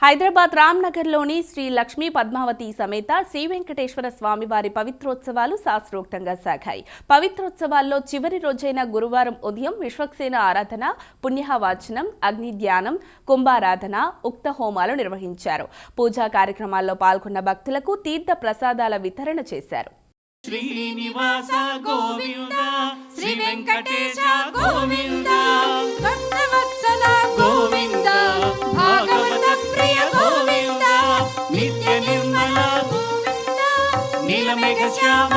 హైదరాబాద్ రామ్నగర్లోని శ్రీ లక్ష్మీ పద్మావతి సమేత శ్రీ వెంకటేశ్వర స్వామివారి పవిత్రోత్సవాలు శాస్త్రోక్తంగా సాగాయి. పవిత్రోత్సవాల్లో చివరి రోజైన గురువారం ఉదయం విశ్వక్సేన ఆరాధన, పుణ్యవాచనం, అగ్ని ధ్యానం, కుంభారాధన, ఉక్త హోమాలు నిర్వహించారు. పూజా కార్యక్రమాల్లో పాల్గొన్న భక్తులకు తీర్థ ప్రసాదాల వితరణ చేశారు. శ్రీనివాస గోవింద శ్రీ వెంకటేశ గోవింద భక్తవత్సల గోవింద భాగవత ప్రియ గోవింద నిత్య నిర్మల గోవింద నీలమేఘ శ్యామ